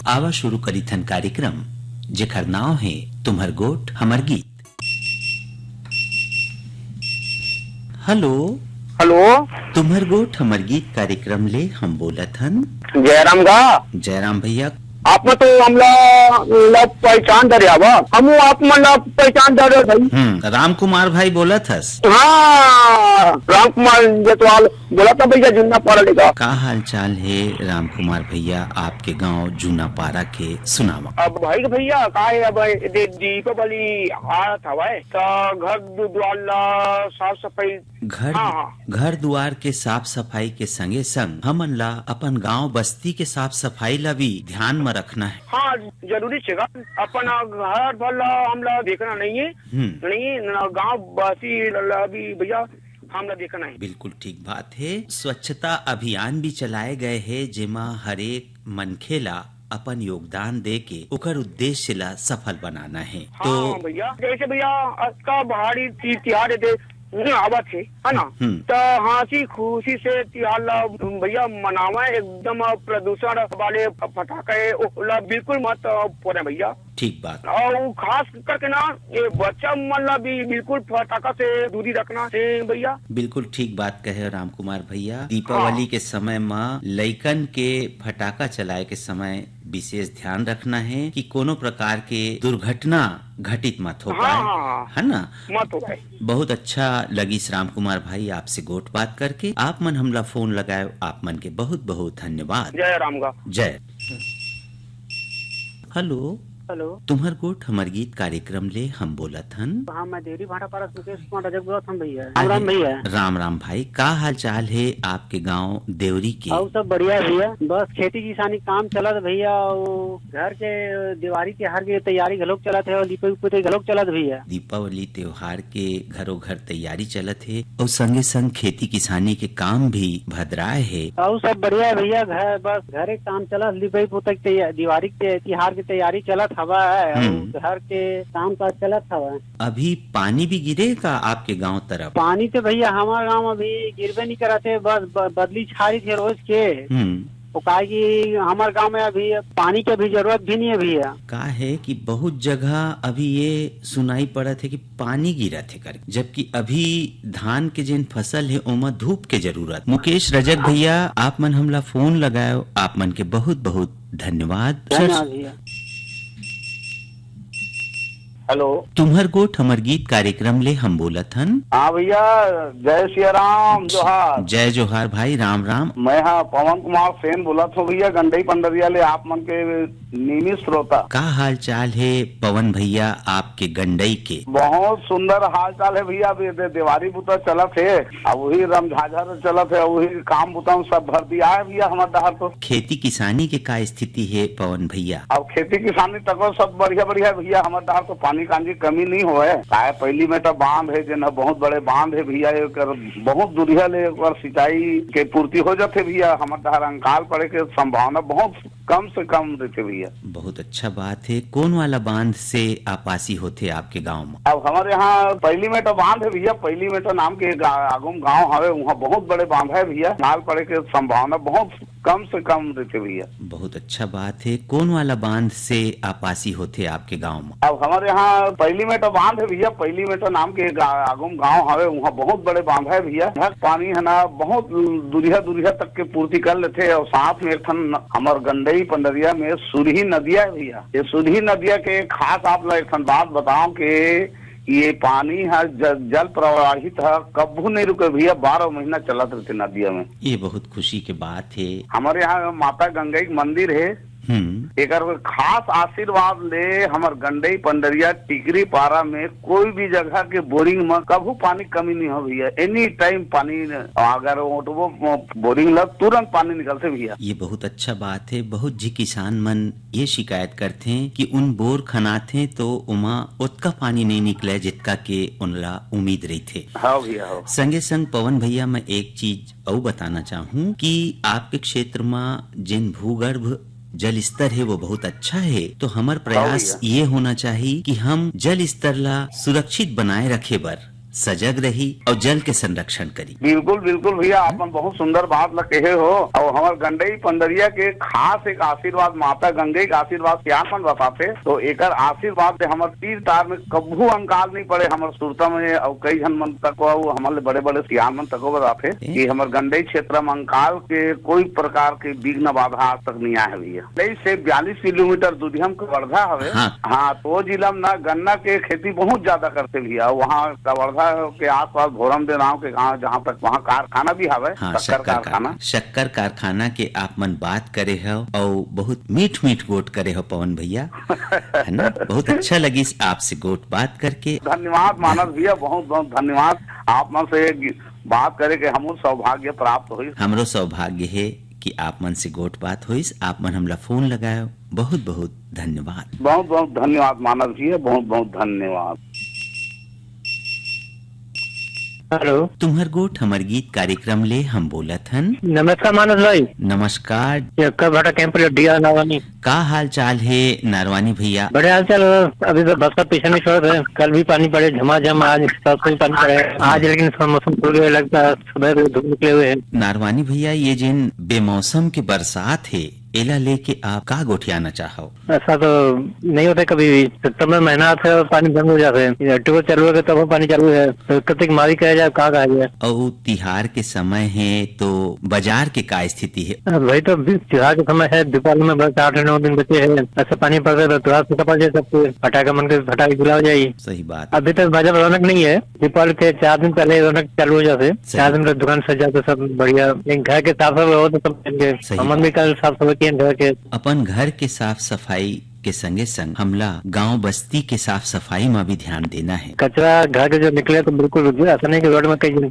आवा शुरू करी थन कार्यक्रम जेखर नाव है तुम्हर गोठ हमर गीत। हेलो हेलो, तुम्हर गोठ हमर गीत कार्यक्रम ले हम बोलत हन। जयराम गा। जयराम भैया, आप तो हमला पहचान दे हम आप मतलब पहचान दे भाई। राम कुमार भाई बोलत हस। हाँ, राम कुमार जतवाल बोला था भैया, जुन्ना पारा लेगा। का हाल चाल है राम कुमार भैया, आपके गांव जूना पारा के सुनावा। अब भाई भैया का है, अब दीपावली आ था तो घर द्वार साफ सफाई। घर द्वार के साफ सफाई के संगे संग हमन ला अपन गांव बस्ती के साफ सफाई ला भी ध्यान में रखना है। हाँ, जरूरी है। अपन घर भर हमला देखना नहीं है, नहीं गांव बस्ती भी भैया हमला देखना है। बिल्कुल ठीक बात है। स्वच्छता अभियान भी चलाए गए हैं, जेमा हरेक मनखे ला अपन योगदान दे के ओकर उद्देश्य ला सफल बनाना है। हाँ, तो भैया जैसे भैया का बाहरी त्योहार आवत है ना, तो हंसी खुशी से त्योहार भैया मनावा। एकदम प्रदूषण वाले पटाखे बिल्कुल मत फोड़े भैया। ठीक बात। और खास करके ना ये बच्चा मन ला भी बिल्कुल पटाखा से दूरी रखना है भैया। बिल्कुल ठीक बात कहे राम कुमार भैया। दीपावली के समय में लइकन के फटाखा चलाए के समय विशेष ध्यान रखना है कि कोनो प्रकार के दुर्घटना घटित मत हो पाए, है ना, मत हो पाए। बहुत अच्छा लगी राम कुमार भाई आपसे गोट बात करके। आप मन हमला फोन लगाए, आप मन के बहुत बहुत धन्यवाद। जय राम गा। जय। हेलो हेलो, तुम्हर गोठ हमर गीत कार्यक्रम ले हम बोलत हन। हाँ, मैं देवरी भाटा पारा सुकेश कुमार रजक बोलत हूँ भैया। राम राम भैया। राम राम भाई, का हाल चाल है आपके गांव देवरी के? और सब बढ़िया भैया, बस खेती किसानी काम चलत भैया। घर के दिवाली त्योहार की तैयारी घलोक चलत है और दीपावली घलोक चलत भैया। दीपावली त्योहार के घरों घर तैयारी चलत है और संगे संग खेती किसानी के काम भी भद्राए है। और सब बढ़िया भैया, घर बस घरे काम चलत, दिवाली के त्योहार की तैयारी चलत हवा है, घर के काम काज चलत हवा। अभी पानी भी गिरे का आपके गांव तरफ? पानी तो भैया हमारे गांव में अभी गिरबे नहीं करते, बस बदली छारी थे रोज के। कि हमारे गांव में अभी पानी की भी जरूरत भी नहीं है भैया। का है कि बहुत जगह अभी ये सुनाई पड़त है कि पानी गिरत है कर, जबकि अभी धान के जिन फसल है ओमा धूप के जरूरत। मुकेश रजक भैया, आप मन हमला फोन लगाए, आप मन के बहुत बहुत धन्यवाद। भैया। हेलो, तुम्हर गोठ हमर गीत कार्यक्रम ले हम बोलत हन। हाँ भैया, जय श्री राम, जोहार। जय जोहार भाई, राम राम। मैं हाँ पवन कुमार सेन बोला था भैया, गंडई पंडरिया ले आप मन के नियमित श्रोता। का हाल चाल है पवन भैया आपके गंडई के? बहुत सुंदर हाल चाल है भैया। दिवाली बुता चलत है, अब वही रमझाझर चलत है, वही काम बुता सब भर दिया है भैया हमारे डहर। तो खेती किसानी के का स्थिति है पवन भैया? अब खेती किसानी तक सब बढ़िया बढ़िया भैया हमारे डहर। तो पानी कांजी कमी नहीं हो है। पहली में तो बांध है, जो बहुत बड़े बांध है भैया, बहुत दूरिया ले सिंचाई के पूर्ति हो जाते भैया। हमारे डहर अंकाल पड़े के संभावना बहुत कम से कम रहते भैया। बहुत अच्छा बात है। कौन वाला बांध से आपासी होते आपके गांव में? अब हमारे यहाँ पहली में तो बांध है भैया, पहली में तो नाम के आगुम गांव है, वहाँ बहुत बड़े बांध है भैया। नाल पड़े के संभावना बहुत कम से कम रहते भैया। बहुत अच्छा बात है। कौन वाला बांध से आपासी होते आपके गांव में? अब हमारे यहाँ पहली में तो बांध है भैया, पहली में तो नाम के आगुम गांव है, वहाँ बहुत बड़े बांध है भैया। पानी है ना बहुत दूरिया तक के पूर्ति कर लेते। और साथ में एक हमारे गंडई पंडरिया में सुरही नदिया है भैया। ये सुरही नदिया के खास आप लोग एक बात बताओ कि ये पानी है जल प्रवाहित है, कभी नहीं रुके भैया, 12 महीना चलत रहते नदिया में। ये बहुत खुशी की बात है। हमारे यहाँ माता गंगा की मंदिर है, एक खास आशीर्वाद ले हमार गंडई पंडरिया टिकरी पारा में कोई भी जगह के बोरिंग में कभी पानी कमी नहीं हो भैया। एनी टाइम पानी, अगर वो बोरिंग लग तुरंत पानी निकलते भैया। ये बहुत अच्छा बात है। बहुत जी किसान मन ये शिकायत करते हैं कि उन बोर खनाते तो उमा उतका पानी नहीं निकले जितका के उनला उम्मीद रही थे। हाँ भैया। हाँ। संगे संग पवन भैया, मैं एक चीज और बताना चाहूँ कि आपके क्षेत्र में जिन भूगर्भ जल स्तर है वो बहुत अच्छा है। तो हमार प्रयास ये होना चाहिए कि हम जल स्तर ला सुरक्षित बनाए रखे बर सजग रही और जल के संरक्षण करी। बिल्कुल बिल्कुल भैया, आपन बहुत सुंदर बात ल कहे हो। और हमार गंडई पंडरिया के खास एक आशीर्वाद माता गंगे के आशीर्वाद सियान मन बताते, तो एकर आशीर्वाद से हमार तीर तार में कभू अंकाल नहीं पड़े हमार सुरता में। और कई जन मन तक हमारे बड़े बड़े सियान मन तक बताते कि हमार गंडई क्षेत्र में अंकाल के कोई प्रकार के विघ्न बाधा आज तक नहीं आए भैया। से 42 किलोमीटर दुधियम कवर्धा हवे। हाँ, तो जिला में ना गन्ना के खेती बहुत ज्यादा करते भैया। वहाँ कवर्धा के आसपास भोरम दे नाव के गाँव जहाँ तक वहाँ कारखाना भी हवे। हाँ, शक्कर कारखाना के आप मन बात करे हो और बहुत मीठ मीठ गोट करे हो पवन भैया, है ना। बहुत अच्छा लगी आपसे गोट बात करके। धन्यवाद मानस भैया, बहुत बहुत धन्यवाद। आप मन से बात करे के हमरो सौभाग्य प्राप्त हुई। हमरो सौभाग्य है कि आप मन से गोट बात हुई। आप मन हमला फोन लगायो, बहुत बहुत धन्यवाद। बहुत बहुत धन्यवाद मानस भैया, बहुत बहुत धन्यवाद। हेलो, तुम्हार गोट हमर गीत कार्यक्रम ले हम बोलत हन। नमस्कार मानस भाई। नमस्कार। भाटा कैंप डिया नारवानी, का हाल चाल है नारवानी भैया? बड़े हाल चाल। अभी तो बस का पीछे नहीं छोड़ रहे। कल भी पानी पड़े झमाझम, आज भी पानी पड़े आज, लेकिन मौसम खुल गया, लगता है सुबह धूप निकले हुए हैं। नारवानी भैया, ये जिन बेमौसम के बरसात है एला लेके आप का गोठियाना चाहो? ऐसा तो नहीं होता कभी भी। सितंबर महीना से पानी बंद हो जाते हैं, ट्यूबवेल चालू है तब पानी चालू है, तो कतिक मारी कहा जाए, कहाँ कहा जाए। और तिहार के समय है तो बाजार के का स्थिति है? वही तो त्योहार के समय है, दीपावली में बस 8-9 दिन बचे हैं। ऐसा पानी पड़ रहा है तो त्योहार से पड़ जाए, सबको फटाखा मन के फटाखे खुला हो जाए। सही बात। अभी तक बाजार रौनक नहीं है। दीपावली के 4 दिन पहले रौनक चालू हो जाते, 4 दिन तक दुकान सज जाते, सब बढ़िया। घर के साफ सफाई हो तो सब हमन भी कल साफ सफाई किए घर के। अपन घर के साफ सफाई के संगे संग हमला गांव बस्ती के साफ सफाई में भी ध्यान देना है। कचरा घर के जो निकले तो बिल्कुल ऐसा नहीं कि रोड में कहीं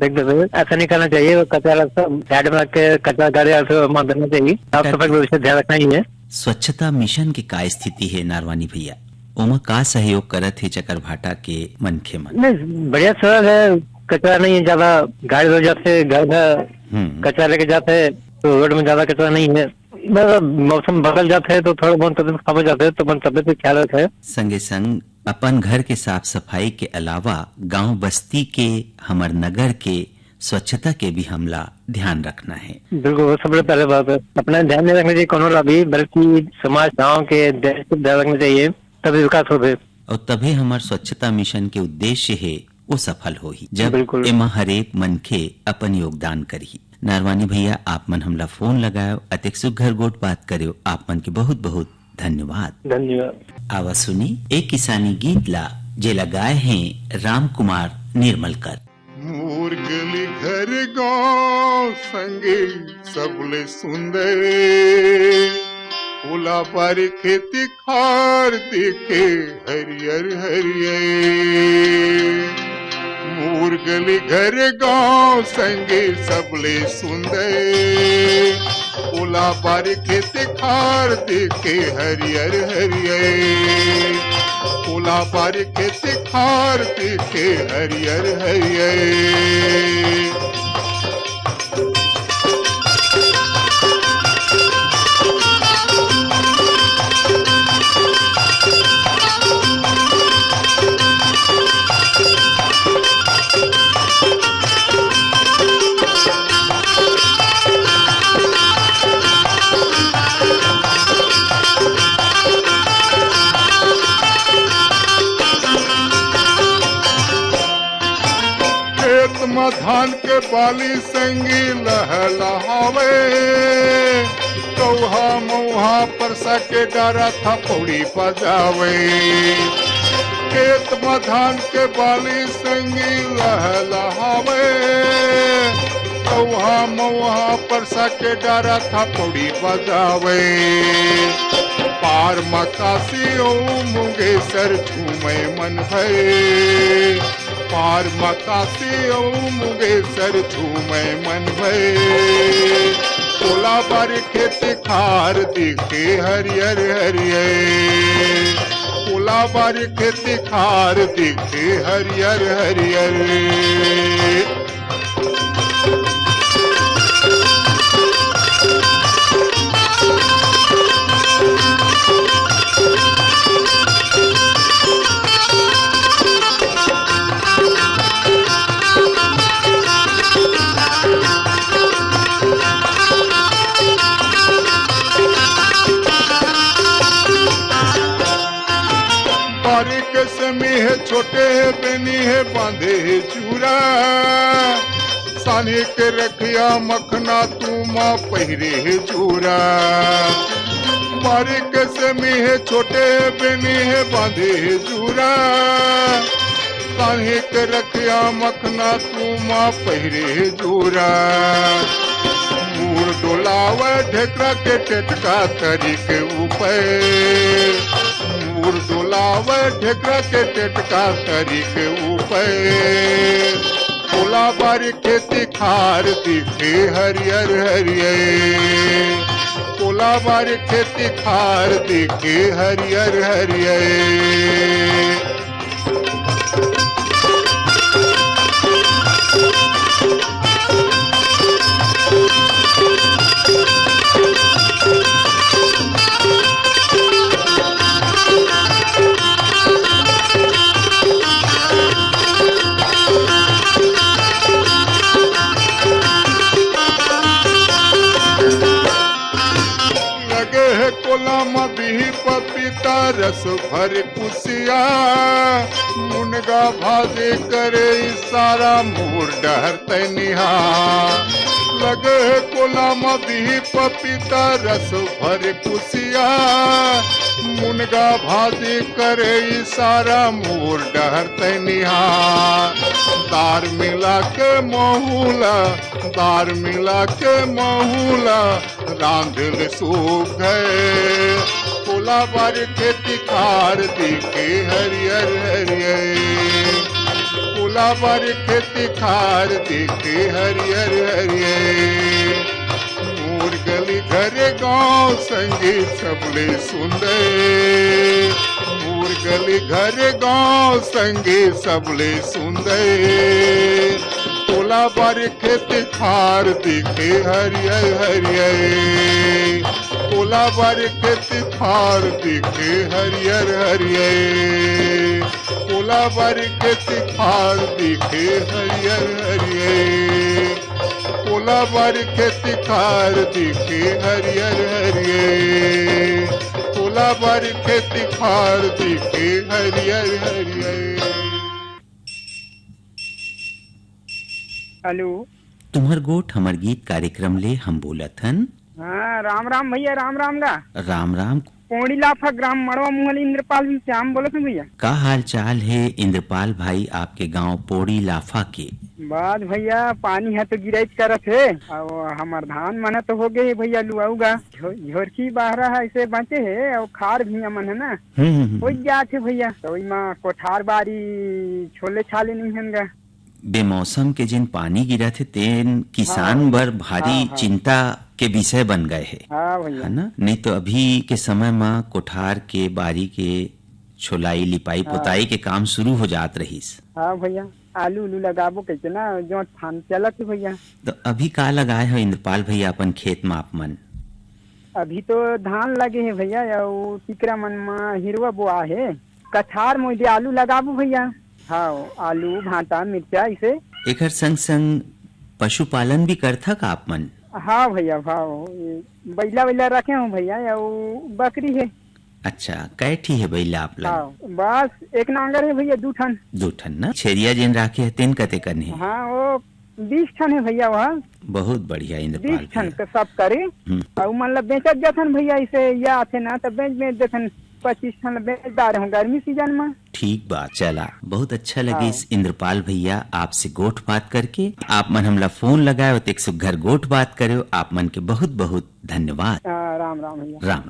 ऐसा नहीं करना चाहिए। कचरा साइड में रख के कचरा गाड़ी देना चाहिए। साफ सफाई का विषय ध्यान रखना ही है। स्वच्छता मिशन की का स्थिति है नारवानी भैया? ओमा का सहयोग करत है चकरभाटा के मनखे मन? नहीं, बढ़िया सरल है। कचरा नहीं है ज्यादा, गाड़ी हो जाते घर कचरा लेके जाते तो रोड में ज्यादा कचरा नहीं है। मौसम बदल जाते हैं तो थोड़ा बहुत तबियत खराब हो जाते हैं, तो तबियत का ख्याल रखे। संगे संग अपन घर के साफ सफाई के अलावा गांव बस्ती के हमर नगर के स्वच्छता के भी हमला ध्यान रखना है। बिल्कुल, वो सबसे पहले बात है। अपना ध्यान नहीं रखना चाहिए कोनो भी, बल्कि समाज गाँव के देश को ध्यान रखना चाहिए, तभी विकास हो। और तभी हमार स्वच्छता मिशन के उद्देश्य है वो सफल हो ही, जब एमा हरेक मनखे अपन योगदान करी। नारवानी भैया, आप मन हमला फोन लगायो, अतिक सुघर गोट बात करो, आप मन के बहुत बहुत धन्यवाद। धन्यवाद। आवाज सुनी एक किसानी गीत ला जे लगाए हैं राम कुमार निर्मलकर। मोर गली घर गाँव संगे सबले सुंदर, ओला पर खेती खार देखे हरियर हरियर। मोर गली घर गाँव संगे सबले सुंदर, ओला पर खेती खार देखे हरियर हरियर। ओला पर खेती खार देखे हरियर हरियर। धान के बाली संगी लहलहावे, कौहा मौहा परसा के डारा था पौड़ी बजावे। खेत में धान के बाली संगी लहलहावे, कौहा मौहा परसा के डारा था पौड़ी बजावे। पार मकासी ओ मुंगेसर झूमे मन भय, पार मकासी ओ मुंगेसर झूमे मन भय। ओला बारी खेती खार दिखे हरियर हरियर। ओला बारी खेती खार दिखे हरियर हरियर। समी है छोटे है बेनी है बांधे है चूरा सानी के रखिया मखना तू माँ पहिरे है चूरा मारी के समी है छोटे है बेनी है बांधे है चूरा सानी के रखिया मखना तू माँ पहिरे है चूरा मूर डोलावे ढेकरा के टेटका तरी के ऊपर मूर डोलावे ढेकरा के टेटका तरी के ऊपर कोला बारी खेती खार दिखे हरियर हरियर कोला बारी खेती खार दिखे हरियर हरियर कोलामा बिही पपीता रस भर कुसिया मुनगा भादे करे इशारा मोर डहरते निहा लगे है कोलामा बिही पपीता रस भर कुसिया मुनगा भादे करे इशारा मोर डहरते निहा दार मिला के महूला रांधल सूख गए कोला बार खेती खार दिखे हरियर हरियर कोला बार खेती खार दिखे हरियर हरियर मोर गली घरे गाँव संगी सबले सुंदर मोर गली घरे गाँव संगी सबले सुंदर कोला बार खेती खार दिखे हरियर हरियर कोला बार खेती खार दिखे हरियर हरियर कोला बार खेती खार दिखे हरियर हरियर कोला बार खेती खार दिखे हरियर हरियर कोला बार खेती खार दिखे हरियर हरियर। हेलो तुम्हार गोठ हमर गीत कार्यक्रम ले हम बोलत हन। हाँ राम राम भैया राम राम गा राम राम। कोड़ी लाफा ग्राम मड़वा मुहल इंद्रपाल श्याम बोलत हूँ भैया। का हाल चाल है इंद्रपाल भाई आपके गांव पोड़ी लाफा के? बात भैया पानी है तो गिराई करत है और हमार धान मना तो हो गए भैया लुआऊगा झोरकी बाहरा है ऐसे बांटे है और खार भी मन है ना हो जाते भैया तो कोठार बारी छोले छाले नहीं है बेमौसम के जिन पानी गिरा थे तेन किसान बर भारी चिंता के विषय बन गए है ना। नहीं तो अभी के समय में कोठार के बारी के छोलाई लिपाई पुताई के काम शुरू हो जात रहीस। हाँ भैया आलू उलू लगाबो कैसे ना जो थान चलत है भैया। तो अभी का लगाए हो इंद्रपाल भैया अपन खेत में आप मन? अभी तो धान लगे है भैया और टिकरा मन में हिरवा बोआ है कछार में आलू लगाबो भैया। हाँ आलू भाटा मिर्चा इसे एक संग संग पशुपालन भी करथा का आप मन? हाँ भैया हाँ बैला वैला रखे हूँ भैया और बकरी है। अच्छा कैठी है बैला आप लोग? हाँ बस एक नांगर है भैया दो ठन ना छेरिया जिन राखे है तेन कते करने? हाँ वो 20 ठन है भैया वहाँ। बहुत बढ़िया इंद्रपाल 20 ठन तो सब करे और मतलब बेचत जाथन भैया इसे या आथे ना तो बेच देथन 25 ठन बेचदार हूँ गर्मी सीजन में। ठीक बात चला बहुत अच्छा लगे इस इंद्रपाल भैया आपसे गोठ बात करके। आप मन हमला फोन लगाए तो एक सुघर गोठ बात करे आप मन के बहुत बहुत धन्यवाद। राम राम भैया राम।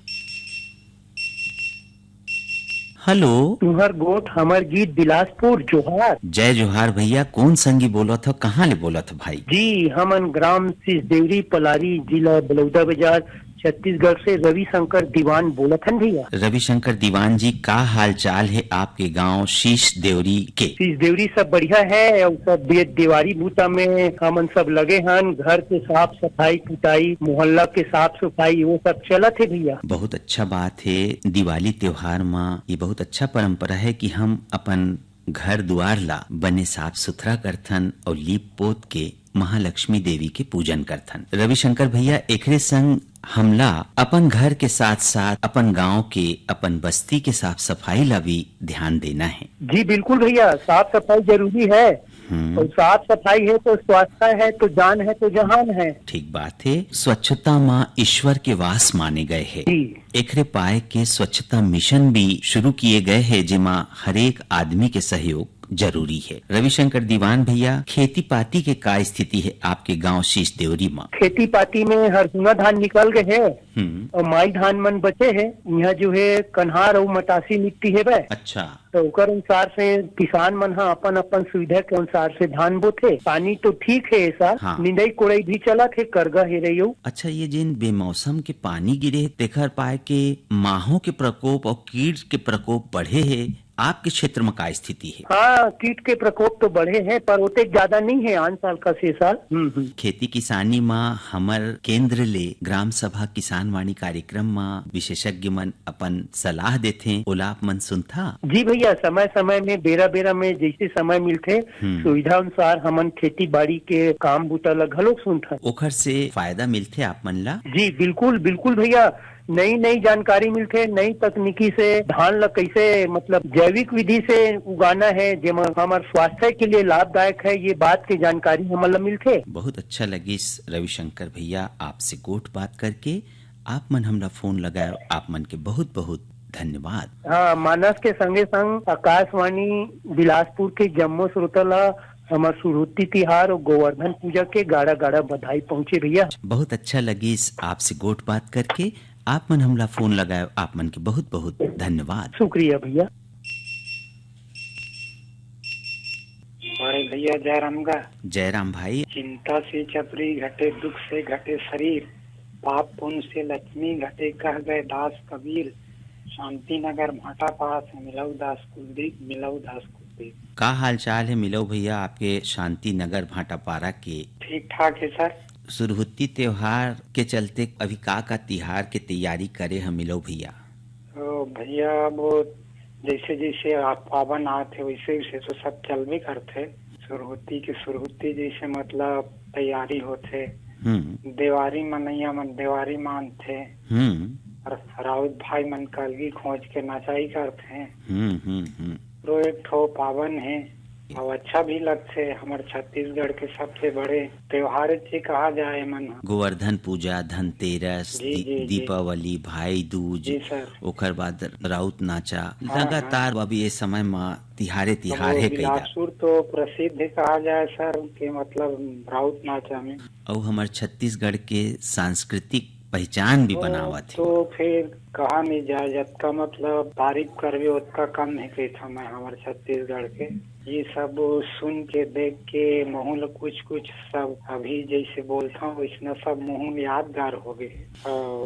हेलो तुहर गोठ हमर गीत बिलासपुर जोहार। जय जोहार भैया कौन संगी बोला था कहाँ ले बोला था भाई? जी हमन ग्राम सिसदेवरी पलारी जिला बलौदा बाजार छत्तीसगढ़ से रविशंकर दीवान बोलत हन भैया। रविशंकर दीवान जी का हाल चाल है आपके गांव शीश देवरी के? शीश देवरी सब बढ़िया है और सब दिवाली बूता में हमन सब लगे हन घर के साफ सफाई पुताई मोहल्ला के साफ सफाई वो सब चलत है भैया। बहुत अच्छा बात है दिवाली त्योहार में ये बहुत अच्छा परंपरा है कि हम अपन घर द्वार ला बने साफ सुथरा करथन और लीप पोत के महालक्ष्मी देवी के पूजन करथन। रविशंकर भैया एकरे संग हमला अपन घर के साथ साथ अपन गांव के अपन बस्ती के साफ सफाई ला भी ध्यान देना है। जी बिल्कुल भैया, साफ सफाई जरूरी है और साफ सफाई है तो स्वास्थ्य है तो जान है तो जहान है। ठीक बात है। स्वच्छता माँ ईश्वर के वास माने गए है। एकरे पाए के स्वच्छता मिशन भी शुरू किए गए हैं, जिमा हरेक आदमी के सहयोग जरूरी है। रविशंकर दीवान भैया, खेती पाती के का स्थिति है आपके गांव शीश देवरी में? खेती पाती में हरसुना धान निकल गए है और माई धान मन बचे है। यहाँ जो है कन्हार और मटासी मिट्टी है। अच्छा। तो उकर अनुसार से किसान मन हा अपन अपन सुविधा के अनुसार से धान बोथे। पानी तो ठीक है ऐसा। हाँ। निंदाई कोड़ाई भी चला थे, करगा हे रही। अच्छा, ये जिन बेमौसम के पानी गिरे तेखर पाए के माहों के प्रकोप और कीट के प्रकोप बढ़े है, आपके क्षेत्र में का स्थिति है? हाँ, कीट के प्रकोप तो बढ़े हैं पर उतने ज्यादा नहीं है आन साल का से साल। खेती किसानी में हमर केंद्र ले ग्राम सभा किसान वाणी कार्यक्रम में विशेषज्ञ मन अपन सलाह देथे, ओला आप मन सुनथा? जी भैया, समय समय में बेरा बेरा में जैसे समय मिलते सुविधा अनुसार हमन खेती बाड़ी के काम बूता ला घलोक सुनथा। ओखर से फायदा मिलते आप मन ला? जी बिल्कुल बिल्कुल भैया, नई नई जानकारी मिलते, नई तकनीकी से धान ला कैसे मतलब जैविक विधि से उगाना है जेमा हमारे स्वास्थ्य के लिए लाभदायक है, ये बात की जानकारी हमारे मिलते। बहुत अच्छा लगी रविशंकर भैया आपसे गोट बात करके। आप मन हमरा फोन लगाए, आप मन के बहुत बहुत धन्यवाद। हाँ, मानस के संगे संग आकाशवाणी बिलासपुर के जम्मू श्रोता ला हमारे सुरुत्ती तिहार और गोवर्धन पूजा के गाड़ा गाड़ा बधाई पहुँचे भैया। बहुत अच्छा लगी आपसे गोट बात करके। आप मन हमला फोन लगाए, आप मन के बहुत बहुत धन्यवाद। शुक्रिया भैया। अरे भैया जयराम का। जयराम भाई। चिंता से चपरी घटे, दुख से घटे शरीर, पाप पुण्य से लक्ष्मी घटे, कह गए दास कबीर। शांति नगर भाटा पास मिलऊ दास कुलदीप, मिलऊ दास कुलदीप। का हाल चाल है मिलऊ भैया आपके शांति नगर भाटा पारा के? ठीक ठाक है सर। सुरहुत्ती त्योहार के चलते अभी का तिहार के तैयारी करे हम मिलो भैया? भैया वो जैसे जैसे आप पावन आते वैसे वैसे तो सब चलवे करते। सुरहुत्ती जैसे मतलब तैयारी होते। देवारी मनैया मन देवारी मानते और राउत भाई मन कलगी खोज के नचाई करते। तो एक ठो पावन है और अच्छा भी लगते। हमारे छत्तीसगढ़ के सबसे बड़े त्योहार कहा जाए मन गोवर्धन पूजा, धनतेरस, दीपावली, भाई दूज, ओकर बाद राउत नाचा। लगातार अभी ये समय में तिहारे है। बिलासपुर तो प्रसिद्ध कहा जाए सर के मतलब राउत नाचा में। और हमारे छत्तीसगढ़ के सांस्कृतिक पहचान भी बनावत है। तो फिर कहा नहीं जाए, जब मतलब तारीफ करवे उतना कम है कहता मैं हमारे छत्तीसगढ़ के। ये सब सुन के देख के मुँह कुछ कुछ सब अभी जैसे बोलता हूँ वैसे सब मुँह यादगार हो गए।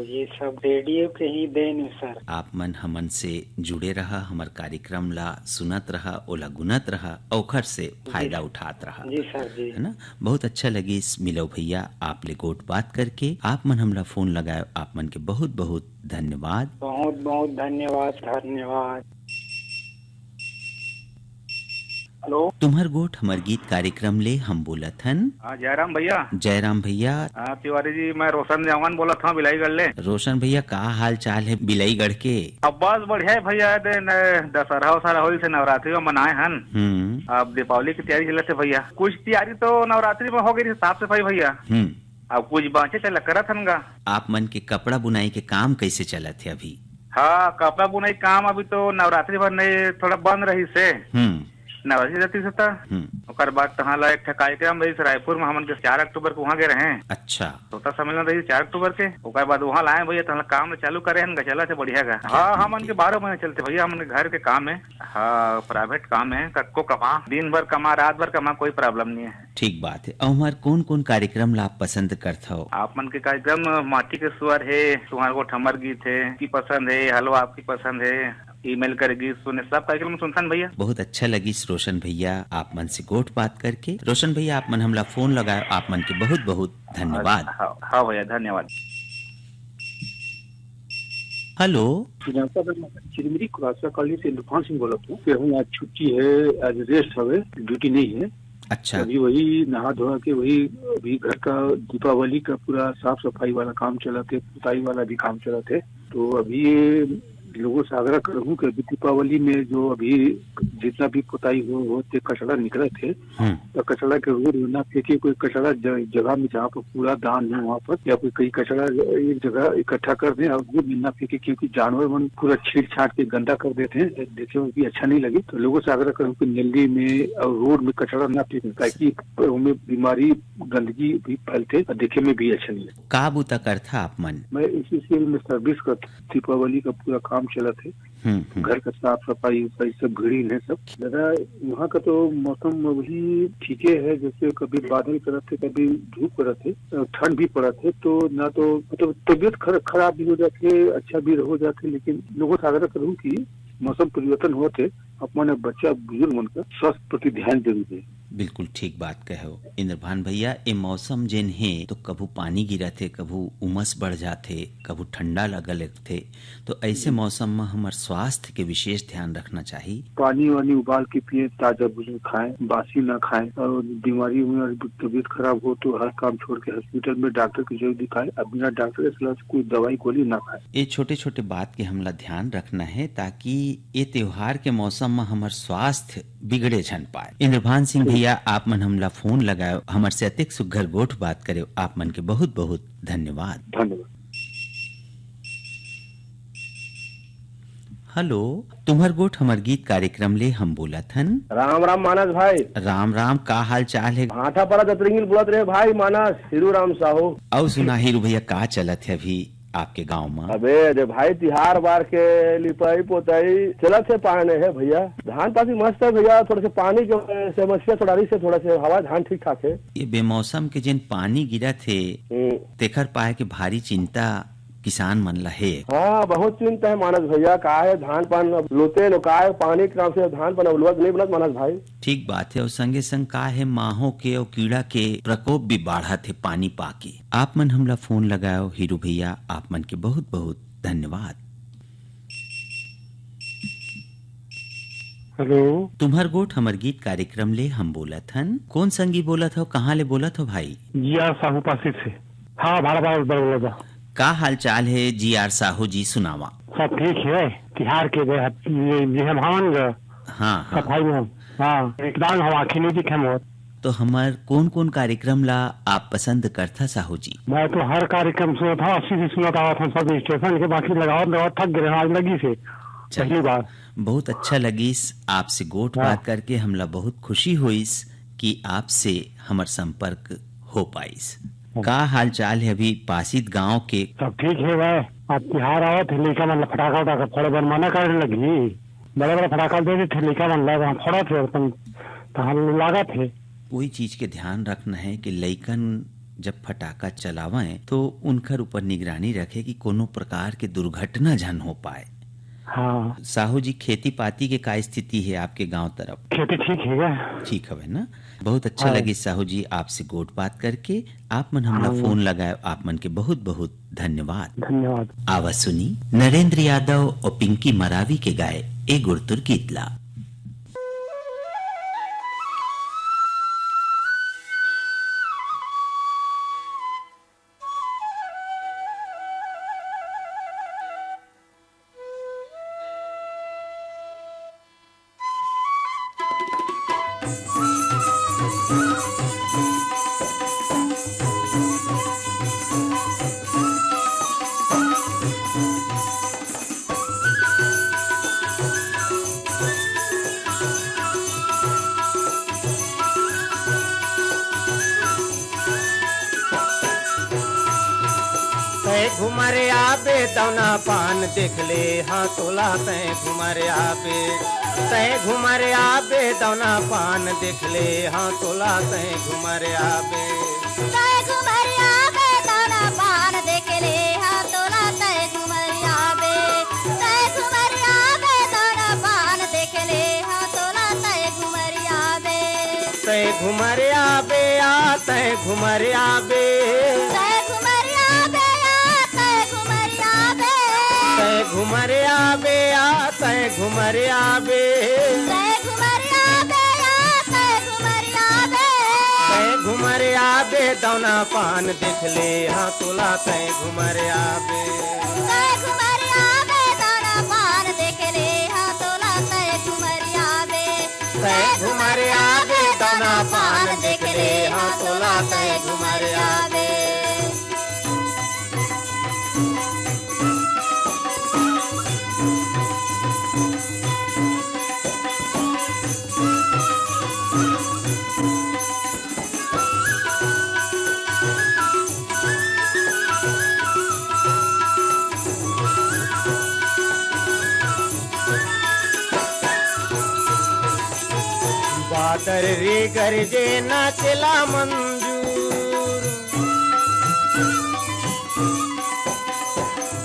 ये सब रेडियो के ही देन सर। आप मन हमन से जुड़े रहा, हमार कार्यक्रम ला सुनत रहा, ओला गुनत रहा, औखर से फायदा उठात रहा। जी सर जी, है ना। बहुत अच्छा लगी मिलो भैया आप ले गोट बात करके। आप मन हमरा फोन लगाए, आप मन के बहुत बहुत धन्यवाद। बहुत बहुत धन्यवाद। हेलो, तुम्हार गोट हमार गीत कार्यक्रम ले हम बोलत हन। जयराम भैया। जयराम भैया। तिवारी जी, मैं रोशन जवान बोला था बिलाईगढ़ ले। रोशन भैया, का हाल चाल है बिलाईगढ़ के? अब बस बढ़िया है भैया। दशहरा वसहरा होली से नवरात्रि में मनाए हन। अब दीपावली की तैयारी चलते भैया। कुछ तैयारी तो नवरात्रि में हो गई, साफ सफाई भैया। अब कुछ बाँचे चल करत हन गा। आप मन के कपड़ा बुनाई के काम कैसे चलत है अभी? हाँ, कपड़ा बुनाई काम अभी तो नवरात्रि भर नहीं, थोड़ा बंद रही से। नवरात्रि जाती से ओकर बाद तहाँ ला एक कार्यक्रम रही रायपुर में, हमन के 4 अक्टूबर को वहाँ गए रहे। अच्छा। तो सम्मेलन रही 4 अक्टूबर के। ओकर बाद वहाँ लाए भैया, तहाँ काम चालू करे हैं, चला से बढ़िया गा। हाँ, हमन के 12 महीने चलते भैया। हमन के घर के काम है। हाँ, प्राइवेट काम है। कक्को कमा, दिन भर कमा, रात भर कमा, कोई प्रॉब्लम नहीं है। ठीक बात है। और हमार कौन कौन कार्यक्रम ला आप पसंद करते हो? आप मन के कार्यक्रम माटी के सुअर है, तुम्हारे को ठमर गीत है की पसंद है, हलवा आपकी पसंद है, ईमेल करेगी सुने, सब कार्यक्रम सुनता भैया। बहुत अच्छा लगी रोशन भैया आप मन से गोट बात करके। रोशन भैया, आप मन हमला फोन लगाए, आप मन के बहुत बहुत धन्यवाद। हाँ भैया, धन्यवाद। हेलो, चिरमिरी खुरासा कॉलोनी से लुफान सिंह बोलत हूँ। फिर हम आज छुट्टी है, आज रेस्ट हवे, ड्यूटी नहीं है। अच्छा। अभी वही नहा धोआ के वही अभी घर का दीपावली का पूरा साफ सफाई वाला काम चला थे, पुताई वाला भी काम चला थे। तो अभी ये लोगों से आग्रह करूँ कि अभी दीपावली में जो अभी जितना भी पुताई होते कचरा निकले थे, तो कचरा के रोड में ना फेंके, कोई कचरा जगह में जहाँ पर कूड़ा दान है वहाँ पर, या कोई कई कचरा एक जगह इकट्ठा कर दें और रोड में ना फेंके, क्योंकि जानवर मन पूरा छीड़ छाट के गंदा कर देते हैं, देखे में भी अच्छा नहीं लगे। तो लोगों से आग्रह करूँ कि नली में और रोड में कचरा ना फेंके, ताकि उनमें बीमारी गंदगी भी फैलते और देखे में भी अच्छा नहीं लगे। का बुता करता आप मन? मैं इसी सेल में सर्विस का दीपावली का पूरा काम चला थे, घर का साफ सफाई सब घड़ी है सब। दादा वहाँ का तो मौसम वही ठीक है, जैसे कभी बादल करत थे, कभी धूप करत थे, ठंड भी पड़त है, तो ना तो मतलब तबियत खराब भी हो जाते, अच्छा भी हो जाते। लेकिन लोगों से आग्रह करूँ कि मौसम परिवर्तन होते अपने बच्चा बुजुर्ग मन का स्वास्थ्य प्रति ध्यान जरूर दे। बिल्कुल ठीक बात कहो इंद्रभान भैया। ये मौसम जिन है तो कभू पानी गिरते, कभू उमस बढ़ जाते, कभू ठंडा लगते, तो ऐसे मौसम में हमारे स्वास्थ्य के विशेष ध्यान रखना चाहिए। पानी वानी उबाल के पिए, ताजा भोजन खाएं, बासी ना खाएं, और बीमारी में तबीयत खराब हो तो हर काम छोड़ के हॉस्पिटल में डॉक्टर की जरूर दिखाएं, अब बिना डॉक्टर के सलाह से कोई दवाई गोली ना खाएं। ये छोटे छोटे बात के हमला ध्यान रखना है, ताकि ये त्योहार के मौसम में हमार स्वास्थ्य बिगड़े छन पाए। इंद्रभान सिंह भैया, आप मन हमला फोन लगाओ, हमार से अतिक सुघर गोठ बात करे, आप मन के बहुत बहुत धन्यवाद। धन्यवाद। हेलो, तुम्हार गोठ हमार गीत कार्यक्रम ले हम बोला थन। राम राम मानस भाई। राम राम, का हाल चाल है? आठा परा दतरिंगिल बोलत रहे भाई मानस, हीरू राम साहू। औ सुना हीरू भैया, का चलत है अभी आपके गांव में? अबे दे भाई तिहार बार के लिपाई पोताई चलत है, पाने है भैया, धान पाती मस्त है भैया, थोड़ा से पानी के समस्या थोड़ा से हवा धान ठीक ठाक है। ये बेमौसम के जिन पानी गिरा थे तेखर पाए के भारी चिंता किसान मन ला है। हाँ बहुत चिंता है मानस भैया, का है धान पान लोते नो, का है पानी के नाम से धान पान उलवत नहीं बनत मानस भाई। ठीक बात है, और संगे संग का है माहो के और कीड़ा के प्रकोप भी बढ़ा थे पानी पाके। आप मन हमला फोन लगाओ हीरू भैया, आप मन के बहुत बहुत धन्यवाद। हेलो, तुम्हार गोठ हमार गीत कार्यक्रम ले हम बोलत हन। कौन संगी बोलत हो, कहाँ ले बोलत हो भाई? जिया साहू पासी से। हाँ भाड़ा बोला। का हाल चाल है जी आर साहू जी, सुनावा। सब ठीक है, तिहार के हाँ सफाई में। हाँ एकदम हम आखिर दिखे मोर। तो हमार कौन कौन कार्यक्रम ला आप पसंद करता साहू जी? मैं तो हर कार्यक्रम सुना था, 80 सुना था, सब स्टेशन के बाकी लगाओ थक गए आज लगी से पहली बार। बहुत अच्छा लगी आपसे गोठ बात करके, हमला बहुत खुशी हुईस कि आपसे हमार संपर्क हो पाइस। का हाल चाल है अभी पासीत गांव के? सब ठीक है भाई। अब तिहार आया थे, लेकर मतलब फटाखा उठाकर फोड़े बनवाना करने लगी, बड़े बड़े फटाखा दे थे, लेकर मन लगा फोड़ा थे, तो हम लगा थे। कोई चीज के ध्यान रखना है कि लइकन जब फटाखा चलावें तो उनकर ऊपर निगरानी रखे कि कोनो प्रकार के दुर्घटना जन हो पाए। हाँ साहू जी, खेती पाती के का स्थिति है आपके गांव तरफ? खेती ठीक है क्या? ठीक है ना, बहुत अच्छा लगी साहू जी आपसे गोट बात करके। आप मन हमला फोन लगाए, आप मन के बहुत बहुत धन्यवाद। धन्यवाद। आवाज सुनी नरेंद्र यादव और पिंकी मरावी के गाए ए गुरतुर गीतला। घुमरे आबे तौना पान देख ले, हाँ तोला तय घुमरे आबे, तय घुमरे आबे तौना पान देख ले, हाँ तोला तय घुमरे आबे, तय घुमरे आबे तौना पान देख ले, हाँ तोला तय घुमरे आबे, तय घुमरे आबे तौना पान देख ले, हाँ तोला तय घुमरे आबे, तय घुमरे आबे आ तय घुमरे आबे, घुमरे आबे आ तय घुमरे आबे, तय घुमरे आबे आ तय घुमरे आबे, दौना पान देख ले हाँ तोला तय घुमर आबे तय घुमर आबे दौना पान देख ले हाँ तोला तय घुमर आबे तय घुमर आबे दौना पान देख ले हाँ तोला तय घुमर आबे बादर रे गरजे नाचला मंजूर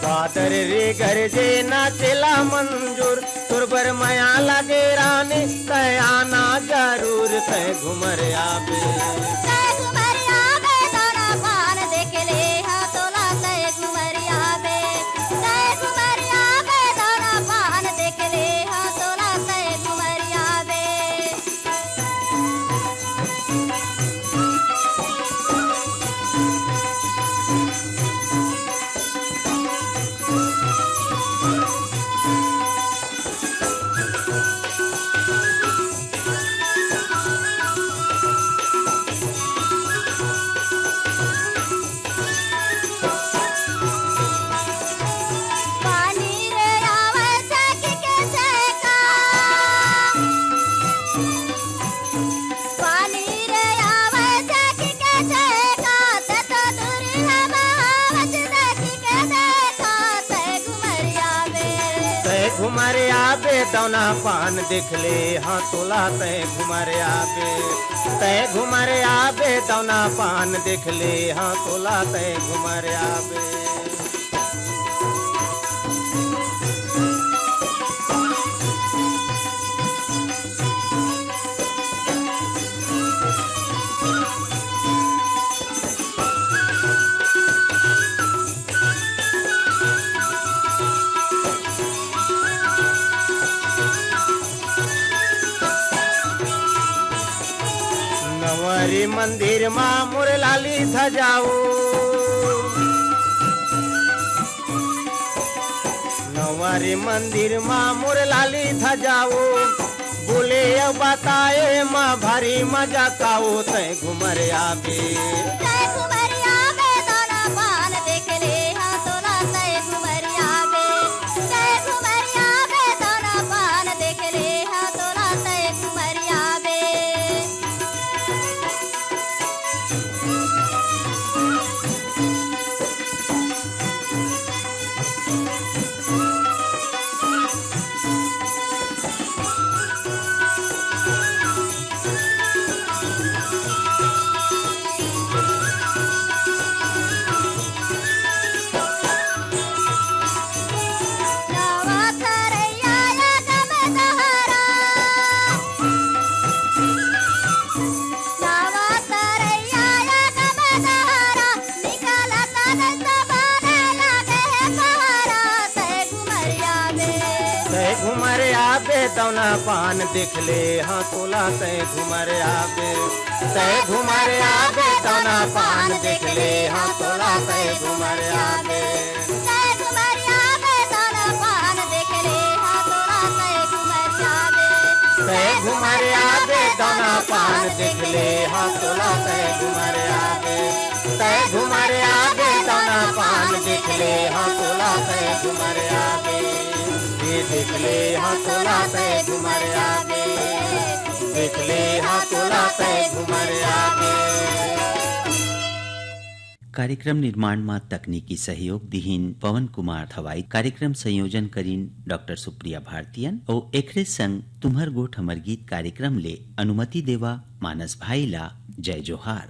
बादर रे गरजे नाचला मंजूर तुरबर माया लगे रानी तय आना जरूर तय घुमर आबे तय घुमर आबे दौना पान देख ले हाँ तोला तय घुमर आबे तय घुमर आबे दौना पान देख ले हाँ तोला तय घुमर आबे घुमर आबे दौना पान देख ले हाँ तोला तय घुमर आबे तय घुमर आबे दौना पान देख ले हाँ तोला तय घुमर आबे नवरी मंदिर माँ मुरलाली धजाओ नवरी मंदिर माँ मुरलाली धजाओ बोले अब बताए माँ भारी मजा काओ तय घुमर आबे तय घुमर आबे दौना पान देख ले हाँ तोला तय घुमर आबे तय घुमर आबे दौना पान देख ले हाँ तोला तय घुमर आबे घुमर आबे दौना पान देख ले हाँ तोला तय घुमर आबे तय घुमर आबे दौना पान देख ले हाँ तोला तय घुमर आबे तय घुमर आबे दौना पान देख ले हाँ तोला तय घुमर आबे तय घुमर आबे दौना पान देख ले हाँ तोला तय घुमर आबे तय घुमर आबे दौना पान देख ले हाँ तोला तय घुमर आबे देख ले हाँ तोला तय घुमर आबे देख ले हाँ तोला तय घुमर आबे। कार्यक्रम निर्माण में तकनीकी सहयोग दिहीन पवन कुमार थवाई कार्यक्रम संयोजन करीन डॉक्टर सुप्रिया भारतीयन और एकरे संग तुम्हर गोठ हमर गीत कार्यक्रम ले अनुमति देवा मानस भाई ला जय जोहार।